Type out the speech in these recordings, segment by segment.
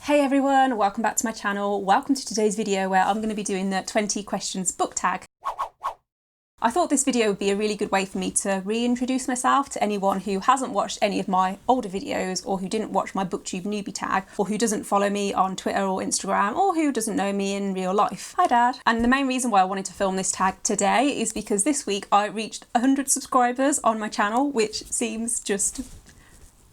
Hey everyone, welcome back to my channel. Welcome to today's video where I'm going to be doing the 20 questions book tag. I thought this video would be a really good way for me to reintroduce myself to anyone who hasn't watched any of my older videos, or who didn't watch my BookTube newbie tag, or who doesn't follow me on Twitter or Instagram, or who doesn't know me in real life. Hi Dad. And the main reason why I wanted to film this tag today is because this week I reached 100 subscribers on my channel, which seems just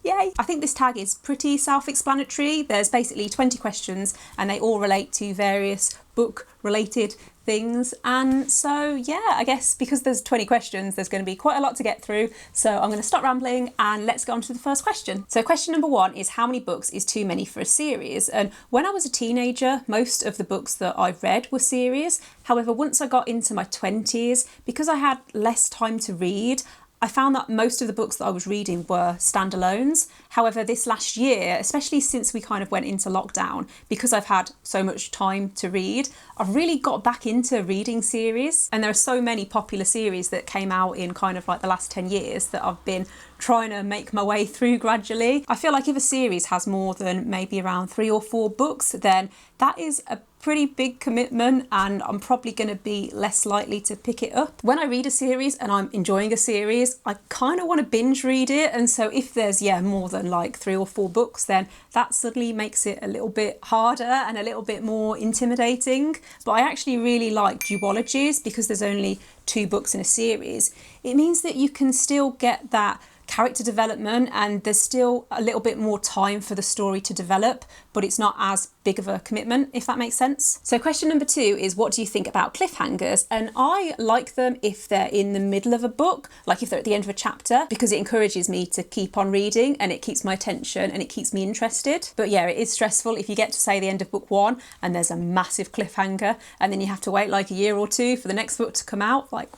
yay! I think this tag is pretty self-explanatory. There's basically 20 questions and they all relate to various book-related things. And so, yeah, I guess because there's 20 questions, there's going to be quite a lot to get through. So I'm going to stop rambling and let's go on to the first question. So question number one is, how many books is too many for a series? And when I was a teenager, most of the books that I read were series. However, once I got into my 20s, because I had less time to read, I found that most of the books that I was reading were standalones. However, this last year, especially since we kind of went into lockdown, because I've had so much time to read, I've really got back into reading series. And there are so many popular series that came out in kind of like the last 10 years that I've been trying to make my way through gradually. I feel like if a series has more than maybe around 3 or 4 books, then that is a pretty big commitment and I'm probably going to be less likely to pick it up. When I read a series and I'm enjoying a series, I kind of want to binge read it, and so if there's more than like 3 or 4 books, then that suddenly makes it a little bit harder and a little bit more intimidating. But I actually really like duologies because there's only 2 books in a series. It means that you can still get that character development and there's still a little bit more time for the story to develop, but it's not as big of a commitment, if that makes sense. So question number 2 is, what do you think about cliffhangers? And I like them if they're in the middle of a book, like if they're at the end of a chapter, because it encourages me to keep on reading and it keeps my attention and it keeps me interested. But yeah, it is stressful if you get to say the end of book 1 and there's a massive cliffhanger and then you have to wait like a year or 2 for the next book to come out. Like,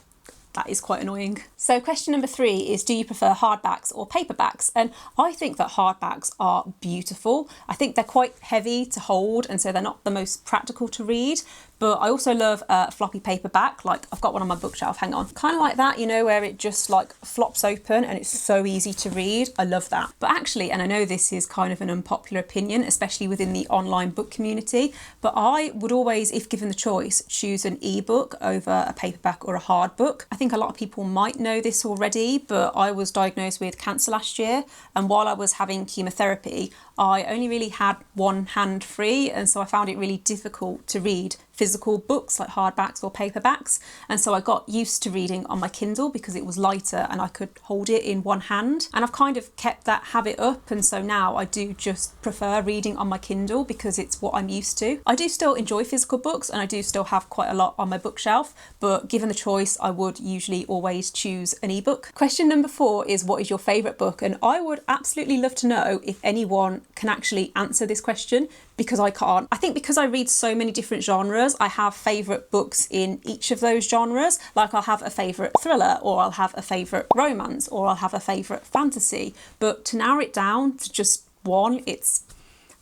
that is quite annoying. So question number 3 is, do you prefer hardbacks or paperbacks? And I think that hardbacks are beautiful. I think they're quite heavy to hold and so they're not the most practical to read. But I also love a floppy paperback. Like, I've got one on my bookshelf, hang on. Kind of like that, you know, where it just like flops open and it's so easy to read. I love that. But actually, and I know this is kind of an unpopular opinion, especially within the online book community, but I would always, if given the choice, choose an ebook over a paperback or a hard book. I think a lot of people might know this already, but I was diagnosed with cancer last year. And while I was having chemotherapy, I only really had one hand free. And so I found it really difficult to read physical books like hardbacks or paperbacks, and so I got used to reading on my Kindle because it was lighter and I could hold it in one hand, and I've kind of kept that habit up, and so now I do just prefer reading on my Kindle because it's what I'm used to. I do still enjoy physical books and I do still have quite a lot on my bookshelf, but given the choice I would usually always choose an ebook. Question number 4 is, what is your favourite book? And I would absolutely love to know if anyone can actually answer this question, because I can't. I think because I read so many different genres, I have favourite books in each of those genres. Like, I'll have a favourite thriller, or I'll have a favourite romance, or I'll have a favourite fantasy. But to narrow it down to just one,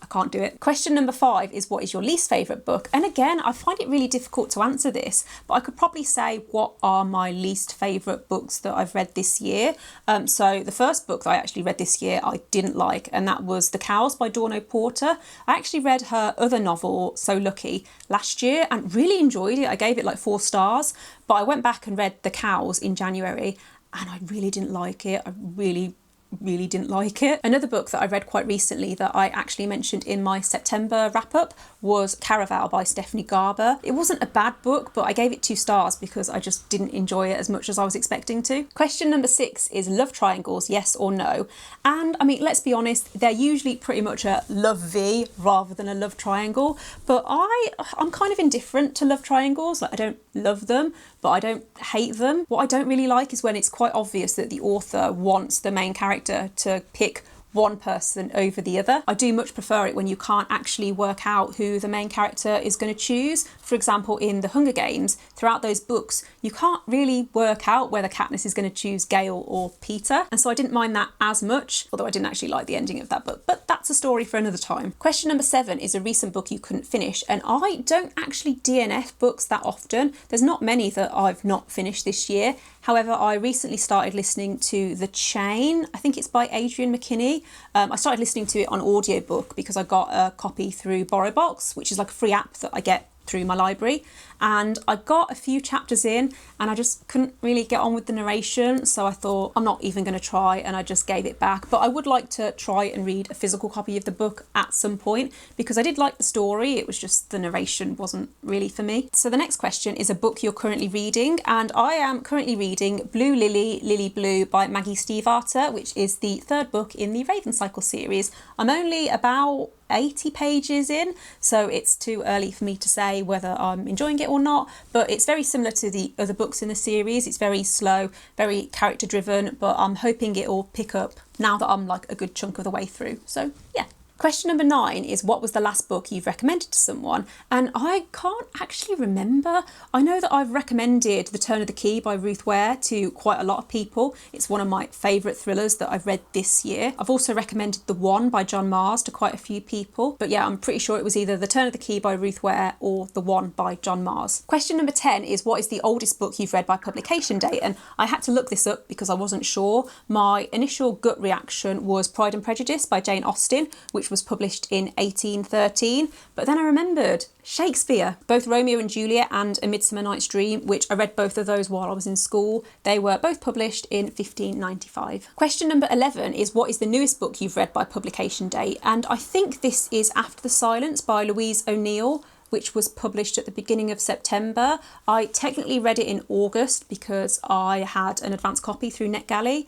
I can't do it. Question number 5 is, what is your least favourite book? And again, I find it really difficult to answer this, but I could probably say what are my least favourite books that I've read this year. So the first book that I actually read this year I didn't like, and that was The Cows by Dawn O'Porter. I actually read her other novel, So Lucky, last year and really enjoyed it. I gave it like 4 stars, but I went back and read The Cows in January and I really didn't like it. I really didn't like it. Another book that I read quite recently that I actually mentioned in my September wrap-up was Caraval by Stephanie Garber. It wasn't a bad book, but I gave it 2 stars because I just didn't enjoy it as much as I was expecting to. Question number 6 is, love triangles, yes or no? And I mean, let's be honest, they're usually pretty much a love V rather than a love triangle, but I'm kind of indifferent to love triangles. Like, I don't love them, but I don't hate them. What I don't really like is when it's quite obvious that the author wants the main character to pick one person over the other. I do much prefer it when you can't actually work out who the main character is going to choose. For example, in The Hunger Games, throughout those books, you can't really work out whether Katniss is going to choose Gale or Peter. And so I didn't mind that as much, although I didn't actually like the ending of that book, but that's a story for another time. Question number 7 is a recent book you couldn't finish. And I don't actually DNF books that often. There's not many that I've not finished this year. However, I recently started listening to The Chain. I think it's by Adrian McKinney. I started listening to it on audiobook because I got a copy through BorrowBox, which is like a free app that I get through my library, and I got a few chapters in and I just couldn't really get on with the narration, so I thought I'm not even going to try, and I just gave it back. But I would like to try and read a physical copy of the book at some point because I did like the story, it was just the narration wasn't really for me. So the next question is a book you're currently reading, and I am currently reading Blue Lily, Lily Blue by Maggie Stiefvater, which is the third book in the Raven Cycle series. I'm only about 80 pages in, so it's too early for me to say whether I'm enjoying it or not, but it's very similar to the other books in the series. It's very slow, very character driven, but I'm hoping it will pick up now that I'm like a good chunk of the way through. So yeah. Question number 9 is, what was the last book you've recommended to someone? And I can't actually remember. I know that I've recommended The Turn of the Key by Ruth Ware to quite a lot of people. It's one of my favourite thrillers that I've read this year. I've also recommended The One by John Marrs to quite a few people. But yeah, I'm pretty sure it was either The Turn of the Key by Ruth Ware or The One by John Marrs. Question number 10 is, what is the oldest book you've read by publication date? And I had to look this up because I wasn't sure. My initial gut reaction was Pride and Prejudice by Jane Austen, which was published in 1813, but then I remembered Shakespeare, both Romeo and Juliet and A Midsummer Night's Dream, which I read both of those while I was in school. They were both published in 1595. Question number 11 is, what is the newest book you've read by publication date? And I think this is After the Silence by Louise O'Neill, which was published at the beginning of September. I technically read it in August because I had an advance copy through NetGalley.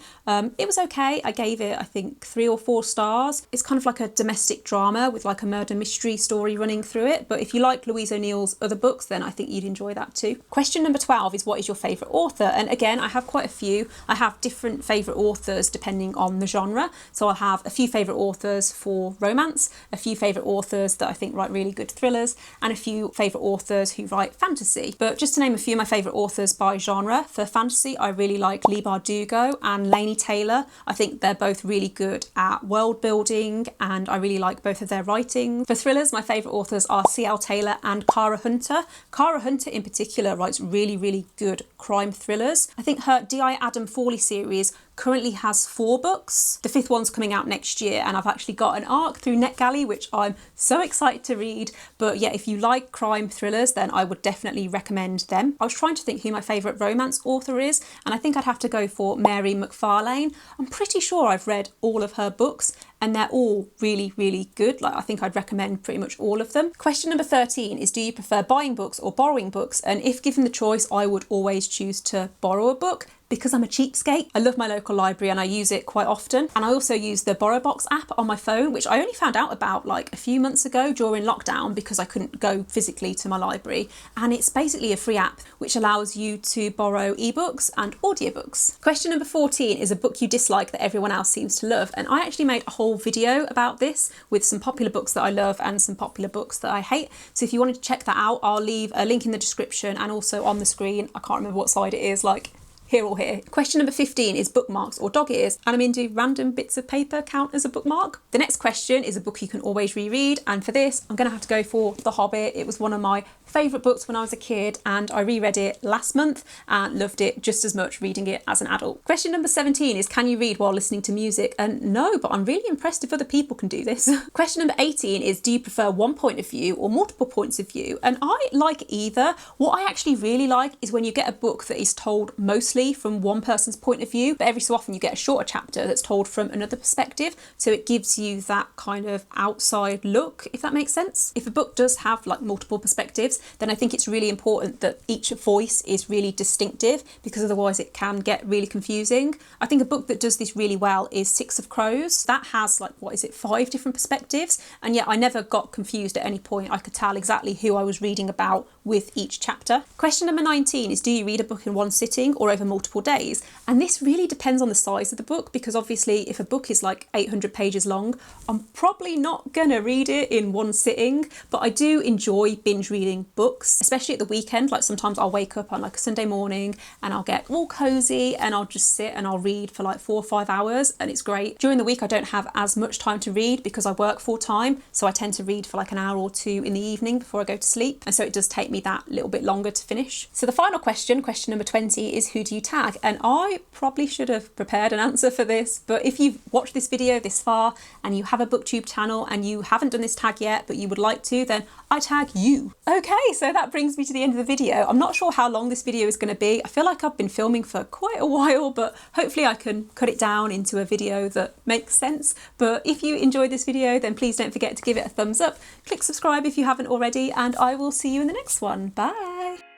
It was okay. I gave it, I think, 3 or 4 stars. It's kind of like a domestic drama with like a murder mystery story running through it. But if you like Louise O'Neill's other books, then I think you'd enjoy that too. Question number 12 is, what is your favourite author? And again, I have quite a few. I have different favourite authors depending on the genre. So I'll have a few favourite authors for romance, a few favourite authors that I think write really good thrillers, and a few favourite authors who write fantasy. But just to name a few of my favourite authors by genre, for fantasy I really like Leigh Bardugo and Laini Taylor. I think they're both really good at world building and I really like both of their writing. For thrillers, my favourite authors are C.L. Taylor and Cara Hunter. Cara Hunter in particular writes really good crime thrillers. I think her D.I. Adam Fawley series currently has 4 books. The 5th one's coming out next year, and I've actually got an ARC through NetGalley, which I'm so excited to read. But yeah, if you like crime thrillers, then I would definitely recommend them. I was trying to think who my favourite romance author is, and I think I'd have to go for Mary McFarlane. I'm pretty sure I've read all of her books, and they're all really good. Like, I think I'd recommend pretty much all of them. Question number 13 is, do you prefer buying books or borrowing books? And if given the choice, I would always choose to borrow a book, because I'm a cheapskate. I love my local library and I use it quite often. And I also use the BorrowBox app on my phone, which I only found out about like a few months ago during lockdown because I couldn't go physically to my library. And it's basically a free app which allows you to borrow ebooks and audiobooks. Question number 14 is a book you dislike that everyone else seems to love. And I actually made a whole video about this with some popular books that I love and some popular books that I hate. So if you wanted to check that out, I'll leave a link in the description and also on the screen. I can't remember what side it is, like here or here. Question number 15 is bookmarks or dog ears. And I mean, do random bits of paper count as a bookmark? The next question is a book you can always reread. And for this, I'm gonna have to go for The Hobbit. It was one of my favourite books when I was a kid and I reread it last month and loved it just as much reading it as an adult. Question number 17 is, can you read while listening to music? And no, but I'm really impressed if other people can do this. Question number 18 is, do you prefer one point of view or multiple points of view? And I like either. What I actually really like is when you get a book that is told mostly from one person's point of view, but every so often you get a shorter chapter that's told from another perspective, so it gives you that kind of outside look, if that makes sense. If a book does have like multiple perspectives, then I think it's really important that each voice is really distinctive, because otherwise it can get really confusing. I think a book that does this really well is Six of Crows. That has like, 5 different perspectives, and yet I never got confused at any point. I could tell exactly who I was reading about with each chapter. Question number 19 is, do you read a book in one sitting or over multiple days? And this really depends on the size of the book, because obviously if a book is like 800 pages long, I'm probably not gonna read it in one sitting, but I do enjoy binge reading books, especially at the weekend. Like sometimes I'll wake up on like a Sunday morning and I'll get all cozy and I'll just sit and I'll read for like 4 or 5 hours, and it's great. During the week I don't have as much time to read because I work full time, so I tend to read for like an hour or 2 in the evening before I go to sleep, and so it does take me that little bit longer to finish. So the final question, question number 20, is, who do you you tag? And I probably should have prepared an answer for this, but if you've watched this video this far and you have a booktube channel and you haven't done this tag yet, but you would like to, then I tag you. Okay, so that brings me to the end of the video. I'm not sure how long this video is going to be. I feel like I've been filming for quite a while, but hopefully I can cut it down into a video that makes sense. But if you enjoyed this video, then please don't forget to give it a thumbs up, click subscribe if you haven't already, and I will see you in the next one. Bye.